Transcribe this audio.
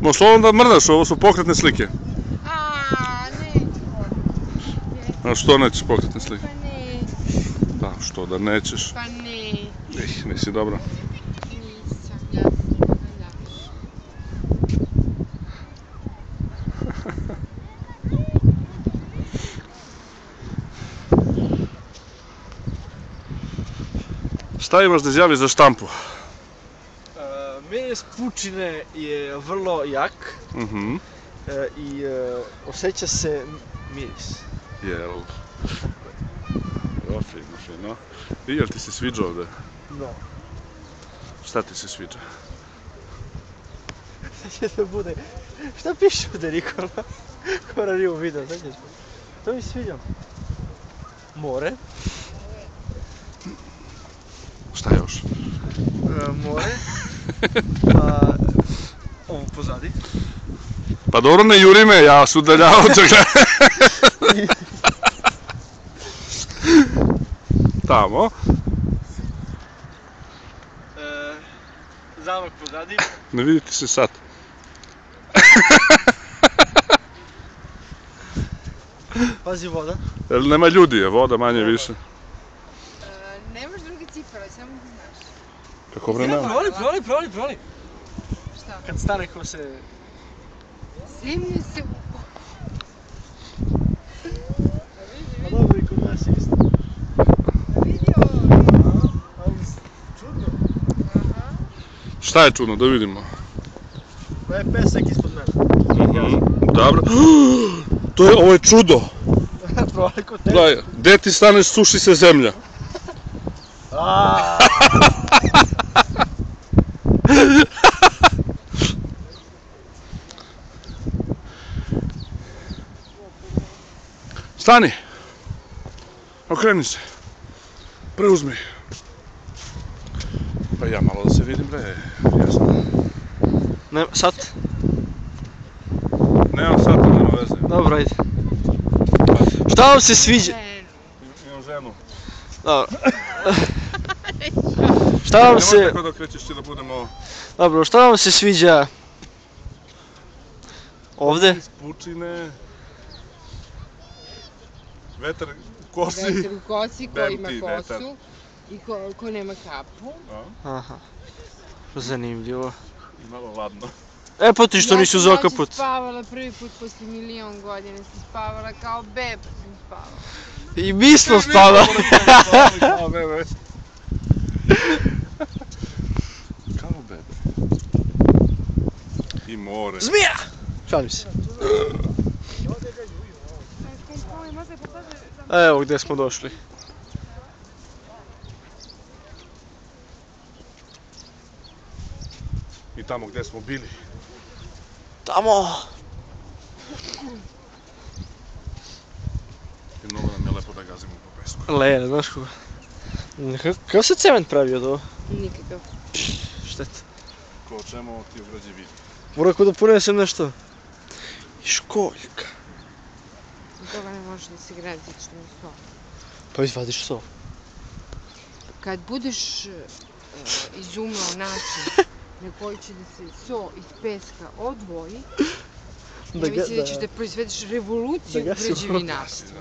Ma što onda mrdaš, ovo su pokretne slike. Neću. A što nećeš pokretne slike? Pa neću. Pa što da nećeš? Pa neću. Nisi dobra. Nisam, ja sam ljapša. Šta imaš da izjaviš za štampu? Miris pučine je vrlo jak i osjeća se miris. Jel? Fino, fino. I jel ti se sviđa ovde? Da. Šta ti se sviđa? Sad će da bude... Šta piše ovde, Nikola? Kora nije u video, sad ćeš. To mi sviđa. More. Šta još? More. Ovo pozadi. Pa dobro, ne juri me, ja se udaljavao čega. Tamo. Zamak pozadi. Ne vidite se sad. Pazi voda. Jel nema ljudi, je voda manje više. Nemaš druge cipele, samo da znaš. Kako vremena? Proli. Šta? Kad stane ko se... Zimni se... Pa dobro i kod nas isto. Vidio? Ali čudno. Šta je čudno, da vidimo. Pa je pesak ispod mene. Dobro. Ovo je čudo. Proli kod tebe. Gledaj, gde ti staneš, suši se zemlja. Stani! Okreni se. Preuzmi. Pa ja malo da se vidim, bre, jasno. Ne, sat? Nemam sata, nema veze. Dobro, ajde. Šta vam se sviđa? Imam ženu. Dobro. Šta vam se... Nemoj tako da krećeš ti da budemo... Dobro, šta vam se sviđa? Ovde? Iz pučine... Vetar u kosi... Vetar u kosi, ko ima Berti, vetar. kosu i ko nema kapu. Aha. Zanimljivo. I malo ladno. E pa ti što nisi uzeo kaput? Ja sam spavala prvi put posle 1.000.000 godina, sam spavala kao beba sam spavala. I mi smo spavali. Kao bebe. Kao bebe. I more. Zmija! Šalim se. Evo gde smo došli. I tamo gde smo bili. Tamo! I mnogo nam je lepo da gazimo po pesku. Lene, znaš kako? Kako se cement pravi od ovo? Nikakav. Šteta. Ko o čemu ti u građevini. Moram da ponesem nešto. I školjka. Od toga ne može da se gradi što je so. Pa izvadiš so. Kad budeš izumeo način na koji će da se so iz peska odvoji, ja mislim da ćeš da proizvedeš revoluciju u građevinarstvu.